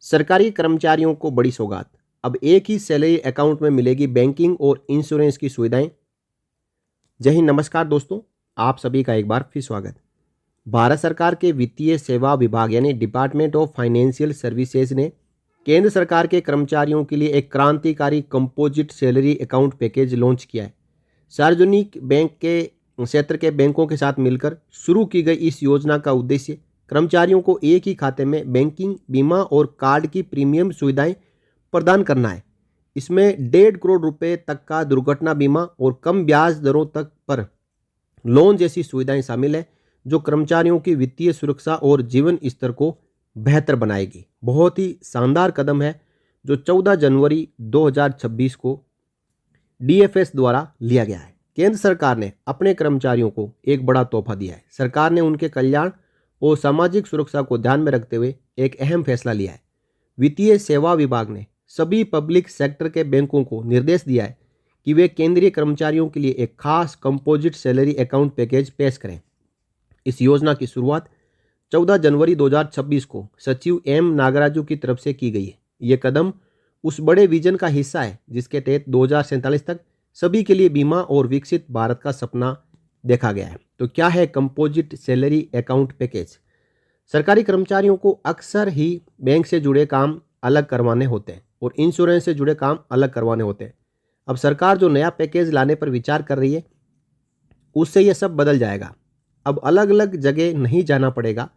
सरकारी कर्मचारियों को बड़ी सौगात। अब एक ही सैलरी अकाउंट में मिलेगी बैंकिंग और इंश्योरेंस की सुविधाएं। जय हिंद, नमस्कार दोस्तों, आप सभी का एक बार फिर स्वागत। भारत सरकार के वित्तीय सेवा विभाग यानी डिपार्टमेंट ऑफ फाइनेंशियल सर्विसेज ने केंद्र सरकार के कर्मचारियों के लिए एक क्रांतिकारी composite salary account package launch किया है। सार्वजनिक बैंक के क्षेत्र के बैंकों के साथ मिलकर शुरू की गई इस योजना का उद्देश्य कर्मचारियों को एक ही खाते में बैंकिंग, बीमा और कार्ड की प्रीमियम सुविधाएं प्रदान करना है। इसमें 1.5 करोड़ रुपए तक का दुर्घटना बीमा और कम ब्याज दरों तक पर लोन जैसी सुविधाएं शामिल है, जो कर्मचारियों की वित्तीय सुरक्षा और जीवन स्तर को बेहतर बनाएगी। बहुत ही शानदार कदम है जो 14 जनवरी 2026 को डीएफएस द्वारा लिया गया है। केंद्र सरकार ने अपने कर्मचारियों को एक बड़ा तोहफा दिया है। सरकार ने उनके कल्याण और सामाजिक सुरक्षा को ध्यान में रखते हुए एक अहम फैसला लिया है। वित्तीय सेवा विभाग ने सभी पब्लिक सेक्टर के बैंकों को निर्देश दिया है कि वे केंद्रीय कर्मचारियों के लिए एक खास कंपोजिट सैलरी अकाउंट पैकेज पेश करें। इस योजना की शुरुआत 14 जनवरी 2026 को सचिव एम नागराजू की तरफ से की गई है। ये कदम उस बड़े विजन का हिस्सा है जिसके तहत 2047 तक सभी के लिए बीमा और विकसित भारत का सपना देखा गया है। तो क्या है कंपोजिट सैलरी अकाउंट पैकेज? सरकारी कर्मचारियों को अक्सर ही बैंक से जुड़े काम अलग करवाने होते हैं और इंश्योरेंस से जुड़े काम अलग करवाने होते हैं। अब सरकार जो नया पैकेज लाने पर विचार कर रही है, उससे यह सब बदल जाएगा। अब अलग अलग जगह नहीं जाना पड़ेगा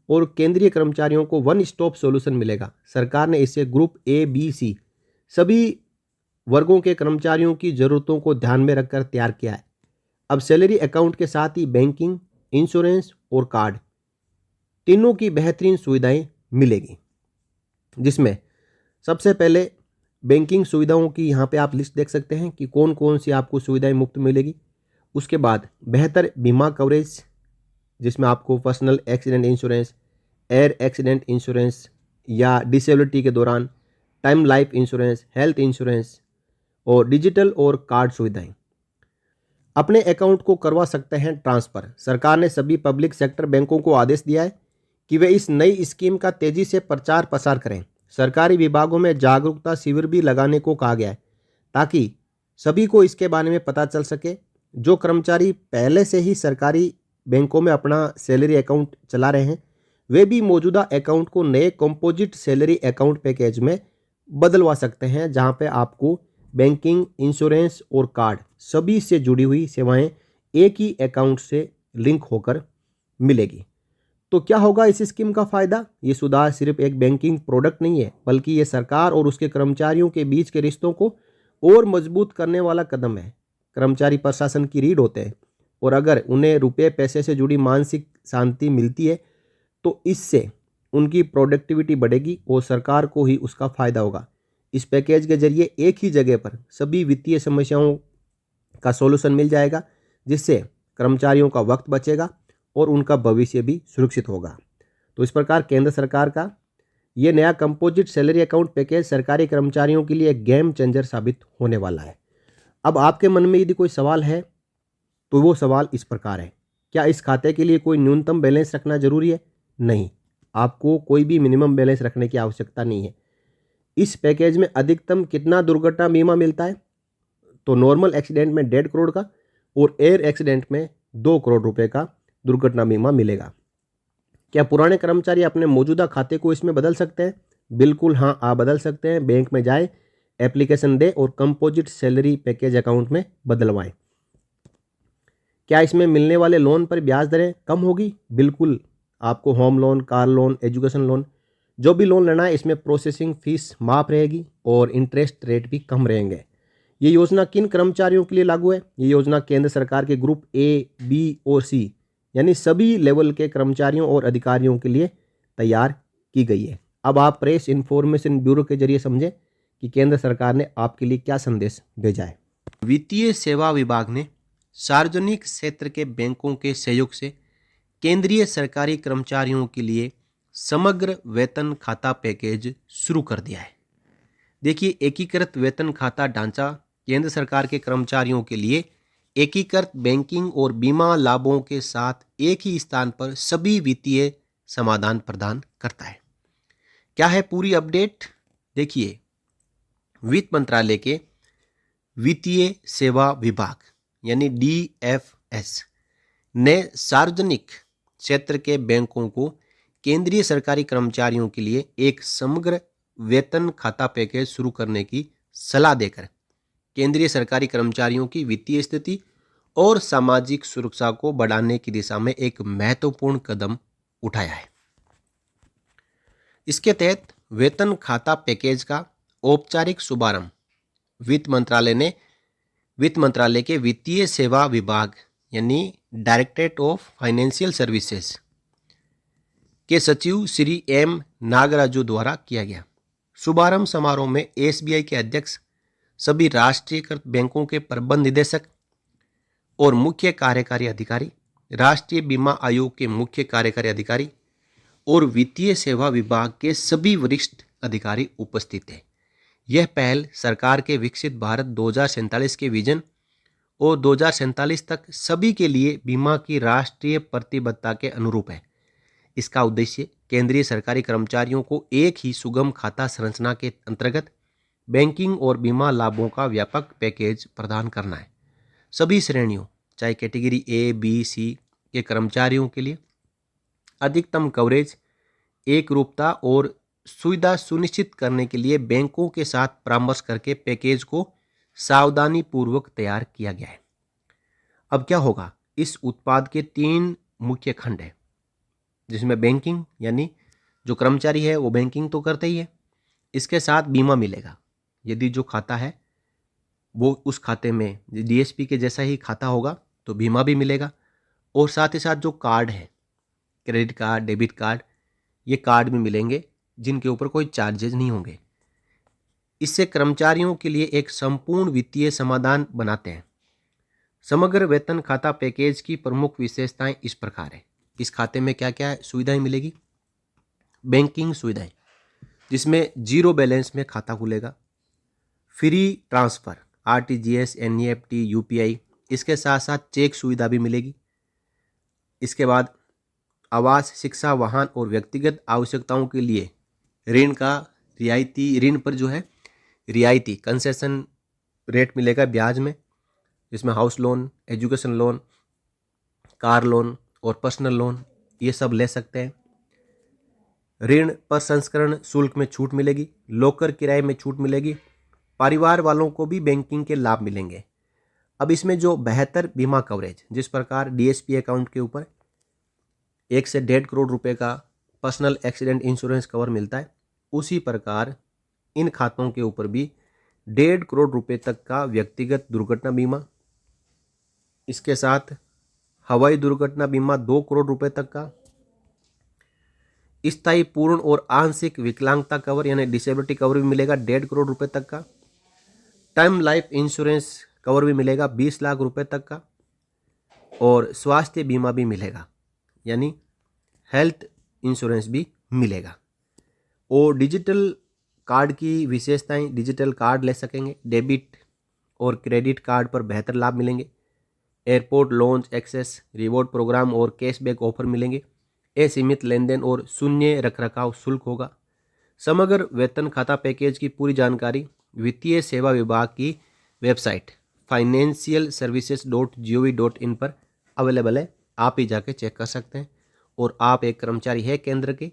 और केंद्रीय कर्मचारियों को वन स्टॉप सॉल्यूशन मिलेगा। सरकार ने इसे ग्रुप ए, बी, सी सभी वर्गों के कर्मचारियों की ज़रूरतों को ध्यान में रखकर तैयार किया है। अब सैलरी अकाउंट के साथ ही बैंकिंग, इंश्योरेंस और कार्ड तीनों की बेहतरीन सुविधाएं मिलेगी, जिसमें सबसे पहले बैंकिंग सुविधाओं की यहाँ पे आप लिस्ट देख सकते हैं कि कौन कौन सी आपको सुविधाएं मुफ्त मिलेगी। उसके बाद बेहतर बीमा कवरेज, जिसमें आपको personal accident insurance, air accident insurance या डिसेबिलिटी के दौरान time life insurance, health insurance और डिजिटल और कार्ड सुविधाएं। अपने अकाउंट को करवा सकते हैं ट्रांसफ़र। सरकार ने सभी पब्लिक सेक्टर बैंकों को आदेश दिया है कि वे इस नई स्कीम का तेज़ी से प्रचार प्रसार करें। सरकारी विभागों में जागरूकता शिविर भी लगाने को कहा गया है ताकि सभी को इसके बारे में पता चल सके। जो कर्मचारी पहले से ही सरकारी बैंकों में अपना सैलरी अकाउंट चला रहे हैं, वे भी मौजूदा अकाउंट को नए कंपोजिट सैलरी अकाउंट पैकेज में बदलवा सकते हैं, जहां पे आपको बैंकिंग, इंश्योरेंस और कार्ड सभी से जुड़ी हुई सेवाएं एक ही अकाउंट से लिंक होकर मिलेगी। तो क्या होगा इस स्कीम का फ़ायदा? ये सुधार सिर्फ एक बैंकिंग प्रोडक्ट नहीं है, बल्कि ये सरकार और उसके कर्मचारियों के बीच के रिश्तों को और मजबूत करने वाला कदम है। कर्मचारी प्रशासन की रीढ़ होते हैं और अगर उन्हें रुपये पैसे से जुड़ी मानसिक शांति मिलती है तो इससे उनकी प्रोडक्टिविटी बढ़ेगी और सरकार को ही उसका फ़ायदा होगा। इस पैकेज के जरिए एक ही जगह पर सभी वित्तीय समस्याओं का सॉल्यूशन मिल जाएगा, जिससे कर्मचारियों का वक्त बचेगा और उनका भविष्य भी सुरक्षित होगा। तो इस प्रकार केंद्र सरकार का ये नया कंपोजिट सैलरी अकाउंट पैकेज सरकारी कर्मचारियों के लिए एक गेम चेंजर साबित होने वाला है। अब आपके मन में यदि कोई सवाल है तो वो सवाल इस प्रकार है, क्या इस खाते के लिए कोई न्यूनतम बैलेंस रखना जरूरी है? नहीं, आपको कोई भी मिनिमम बैलेंस रखने की आवश्यकता नहीं है। इस पैकेज में अधिकतम कितना दुर्घटना बीमा मिलता है? तो नॉर्मल एक्सीडेंट में 1.5 करोड़ का और एयर एक्सीडेंट में 2 करोड़ रुपए का दुर्घटना बीमा मिलेगा। क्या पुराने कर्मचारी अपने मौजूदा खाते को इसमें बदल सकते हैं? बिल्कुल हाँ, आप बदल सकते हैं। बैंक में जाए, एप्लीकेशन दे और कंपोजिट सैलरी पैकेज अकाउंट में बदलवाएं। क्या इसमें मिलने वाले लोन पर ब्याज दरें कम होगी? बिल्कुल, आपको home loan, car loan, education loan, जो भी लोन लेना है, इसमें प्रोसेसिंग फीस माफ रहेगी और इंटरेस्ट रेट भी कम रहेंगे। ये योजना किन कर्मचारियों के लिए लागू है? ये योजना केंद्र सरकार के ग्रुप ए, बी और सी यानी सभी लेवल के कर्मचारियों और अधिकारियों के लिए तैयार की गई है। अब आप प्रेस इन्फॉर्मेशन ब्यूरो के जरिए समझें कि केंद्र सरकार ने आपके लिए क्या संदेश भेजा है। वित्तीय सेवा विभाग ने सार्वजनिक क्षेत्र के बैंकों के सहयोग से केंद्रीय सरकारी कर्मचारियों के लिए समग्र वेतन खाता पैकेज शुरू कर दिया है। देखिए, एकीकृत वेतन खाता ढांचा केंद्र सरकार के कर्मचारियों के लिए एकीकृत बैंकिंग और बीमा लाभों के साथ एक ही स्थान पर सभी वित्तीय समाधान प्रदान करता है। क्या है पूरी अपडेट, देखिए। वित्त मंत्रालय के वित्तीय सेवा विभाग यानी DFS ने सार्वजनिक क्षेत्र के बैंकों को केंद्रीय सरकारी कर्मचारियों के लिए एक समग्र वेतन खाता पैकेज शुरू करने की सलाह देकर केंद्रीय सरकारी कर्मचारियों की वित्तीय स्थिति और सामाजिक सुरक्षा को बढ़ाने की दिशा में एक महत्वपूर्ण कदम उठाया है। इसके तहत वेतन खाता पैकेज का औपचारिक शुभारंभ वित्त मंत्रालय के वित्तीय सेवा विभाग यानी डायरेक्टरेट ऑफ फाइनेंशियल सर्विसेज के सचिव श्री M नागराजू द्वारा किया गया। शुभारंभ समारोह में SBI के अध्यक्ष, सभी राष्ट्रीयकृत बैंकों के प्रबंध निदेशक और मुख्य कार्यकारी अधिकारी, राष्ट्रीय बीमा आयोग के मुख्य कार्यकारी अधिकारी और वित्तीय सेवा विभाग के सभी वरिष्ठ अधिकारी उपस्थित थे। यह पहल सरकार के विकसित भारत 2047 के विजन और 2047 तक सभी के लिए बीमा की राष्ट्रीय प्रतिबद्धता के अनुरूप है। इसका उद्देश्य केंद्रीय सरकारी कर्मचारियों को एक ही सुगम खाता संरचना के अंतर्गत बैंकिंग और बीमा लाभों का व्यापक पैकेज प्रदान करना है। सभी श्रेणियों चाहे कैटेगरी A, B, C के कर्मचारियों के लिए अधिकतम कवरेज, एकरूपता और सुविधा सुनिश्चित करने के लिए बैंकों के साथ परामर्श करके पैकेज को सावधानी पूर्वक तैयार किया गया है। अब क्या होगा, इस उत्पाद के 3 मुख्य खंड हैं, जिसमें बैंकिंग यानी जो कर्मचारी है वो बैंकिंग तो करते ही है, इसके साथ बीमा मिलेगा। यदि जो खाता है वो उस खाते में DSP के जैसा ही खाता होगा तो बीमा भी मिलेगा। और साथ ही साथ जो कार्ड है, क्रेडिट कार्ड, डेबिट कार्ड, ये कार्ड भी मिलेंगे जिनके ऊपर कोई चार्जेज नहीं होंगे। इससे कर्मचारियों के लिए एक संपूर्ण वित्तीय समाधान बनाते हैं। समग्र वेतन खाता पैकेज की प्रमुख विशेषताएं इस प्रकार है। इस खाते में क्या क्या सुविधाएं मिलेगी? बैंकिंग सुविधाएं, जिसमें 0 बैलेंस में खाता खुलेगा, free transfer RTGS, NEFT, UPI, इसके साथ साथ चेक सुविधा भी मिलेगी। इसके बाद आवास, शिक्षा, वाहन और व्यक्तिगत आवश्यकताओं के लिए ऋण पर जो है रियायती कंसेशन रेट मिलेगा ब्याज में, जिसमें house loan, education loan, car loan और पर्सनल लोन ये सब ले सकते हैं। ऋण पर संस्करण शुल्क में छूट मिलेगी, लॉकर किराए में छूट मिलेगी, परिवार वालों को भी बैंकिंग के लाभ मिलेंगे। अब इसमें जो बेहतर बीमा कवरेज, जिस प्रकार DSP अकाउंट के ऊपर 1 से 1.5 करोड़ रुपए का पर्सनल एक्सीडेंट इंश्योरेंस कवर मिलता है, उसी प्रकार इन खातों के ऊपर भी 1.5 करोड़ रुपए तक का व्यक्तिगत दुर्घटना बीमा, इसके साथ हवाई दुर्घटना बीमा 2 करोड़ रुपए तक का, स्थायी पूर्ण और आंशिक विकलांगता कवर यानी डिसेबिलिटी कवर भी मिलेगा 1.5 करोड़ रुपए तक का, टर्म लाइफ इंश्योरेंस कवर भी मिलेगा 20 लाख रुपए तक का, और स्वास्थ्य बीमा भी मिलेगा यानी हेल्थ इंश्योरेंस भी मिलेगा। और डिजिटल कार्ड की विशेषताएं, डिजिटल कार्ड ले सकेंगे, डेबिट और क्रेडिट कार्ड पर बेहतर लाभ मिलेंगे, airport lounge access, reward programme और कैशबैक ऑफर मिलेंगे, असीमित लेन देन और शून्य रखरखाव शुल्क होगा। समग्र वेतन खाता पैकेज की पूरी जानकारी वित्तीय सेवा विभाग की वेबसाइट financialservices.gov.in पर अवेलेबल है, आप ही जाके चेक कर सकते हैं। और आप एक कर्मचारी है केंद्र के,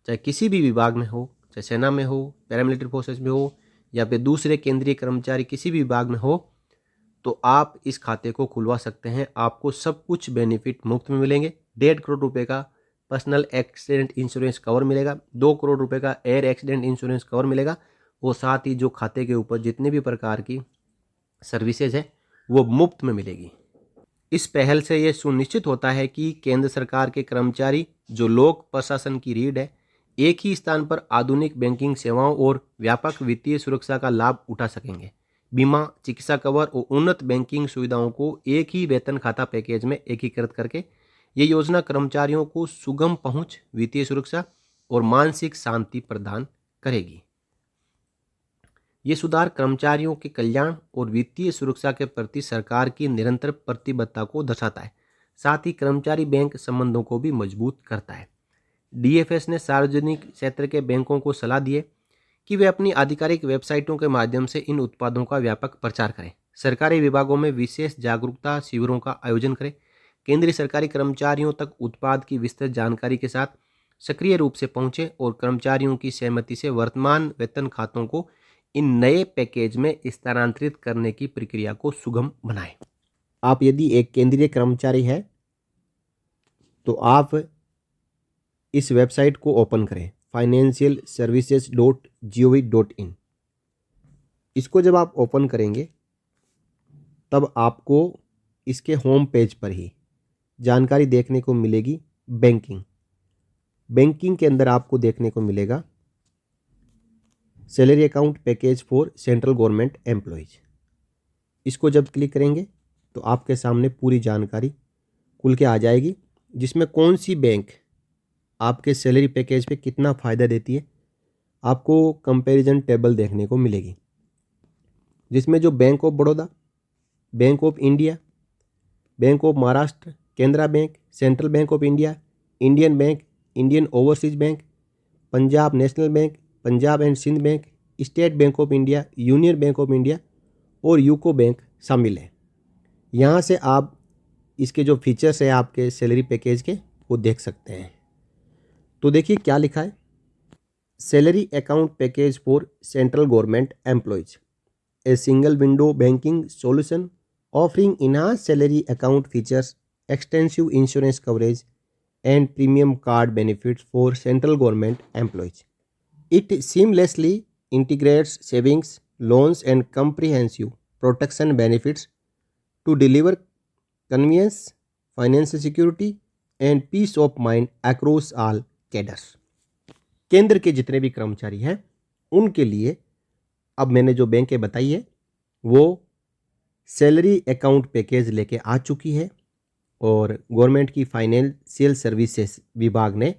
चाहे किसी भी विभाग में हो, चाहे सेना में हो, पैरामिलिट्री फोर्सेस में हो, या फिर दूसरे केंद्रीय कर्मचारी किसी भी विभाग में हो, तो आप इस खाते को खुलवा सकते हैं। आपको सब कुछ बेनिफिट मुफ्त में मिलेंगे। 1.5 करोड़ रुपए का पर्सनल एक्सीडेंट इंश्योरेंस कवर मिलेगा, 2 करोड़ रुपए का एयर एक्सीडेंट इंश्योरेंस कवर मिलेगा, और साथ ही जो खाते के ऊपर जितने भी प्रकार की सर्विसेज है वो मुफ्त में मिलेगी। इस पहल से ये सुनिश्चित होता है कि केंद्र सरकार के कर्मचारी जो लोक प्रशासन की रीढ़ है, एक ही स्थान पर आधुनिक बैंकिंग सेवाओं और व्यापक वित्तीय सुरक्षा का लाभ उठा सकेंगे। बीमा, चिकित्सा कवर और उन्नत बैंकिंग सुविधाओं को एक ही वेतन खाता पैकेज में एकीकृत करके ये योजना कर्मचारियों को सुगम पहुंच, वित्तीय सुरक्षा और मानसिक शांति प्रदान करेगी। ये सुधार कर्मचारियों के कल्याण और वित्तीय सुरक्षा के प्रति सरकार की निरंतर प्रतिबद्धता को दर्शाता है। साथ ही कर्मचारी बैंक संबंधों को भी मजबूत करता है। डीएफएस ने सार्वजनिक क्षेत्र के बैंकों को सलाह दी है कि वे अपनी आधिकारिक वेबसाइटों के माध्यम से इन उत्पादों का व्यापक प्रचार करें। सरकारी विभागों में विशेष जागरूकता शिविरों का आयोजन करें। केंद्रीय सरकारी कर्मचारियों तक उत्पाद की विस्तृत जानकारी के साथ सक्रिय रूप से पहुंचे और कर्मचारियों की सहमति से वर्तमान वेतन खातों को इन नए पैकेज में स्थानांतरित करने की प्रक्रिया को सुगम बनाएं। आप यदि एक केंद्रीय कर्मचारी है तो आप इस वेबसाइट को ओपन करें, financialservices.gov.in। इसको जब आप ओपन करेंगे तब आपको इसके होम पेज पर ही जानकारी देखने को मिलेगी। बैंकिंग के अंदर आपको देखने को मिलेगा salary account package for central government employees. इसको जब क्लिक करेंगे तो आपके सामने पूरी जानकारी खुल के आ जाएगी, जिसमें कौन सी बैंक आपके सैलरी पैकेज पे कितना फ़ायदा देती है आपको कंपैरिजन टेबल देखने को मिलेगी, जिसमें जो bank of Baroda, bank of India, bank of Maharashtra, Canara bank, central bank of India, Indian bank, Indian overseas bank, Punjab national bank, Punjab and Sindh bank, state bank of India, union bank of India और UCO bank शामिल है। यहाँ से आप इसके जो features है आपके सैलरी पैकेज के वो देख सकते हैं। तो देखिए क्या लिखा है, salary account package for central government employees, a single window banking solution offering enhanced salary account features, extensive insurance coverage and premium card benefits for central government employees. It seamlessly integrates savings, loans and comprehensive protection benefits to deliver convenience, financial security and peace of mind across all cadres. केंद्र के जितने भी कर्मचारी हैं उनके लिए अब मैंने जो बैंकें बताई है वो सैलरी अकाउंट पैकेज लेके आ चुकी है और गवर्नमेंट की फाइनेंशियल सर्विसेज विभाग ने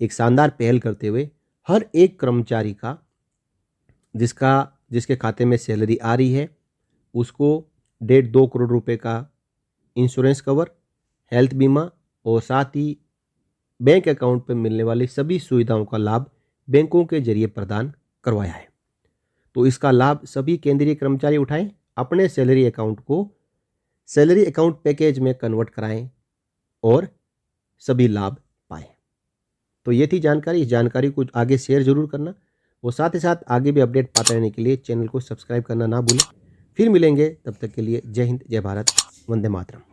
एक शानदार पहल करते हुए हर एक कर्मचारी का जिसके खाते में सैलरी आ रही है उसको 1.5-2 करोड़ रुपए का इंश्योरेंस कवर, हेल्थ बीमा और साथ ही बैंक अकाउंट पर मिलने वाली सभी सुविधाओं का लाभ बैंकों के जरिए प्रदान करवाया है। तो इसका लाभ सभी केंद्रीय कर्मचारी उठाएं, अपने सैलरी अकाउंट को सैलरी अकाउंट पैकेज में कन्वर्ट कराएं और सभी लाभ पाएं। तो ये थी जानकारी। इस जानकारी को आगे शेयर जरूर करना और साथ ही साथ आगे भी अपडेट पाते रहने के लिए चैनल को सब्सक्राइब करना ना भूलें। फिर मिलेंगे, तब तक के लिए जय हिंद, जय भारत, वंदे मातरम।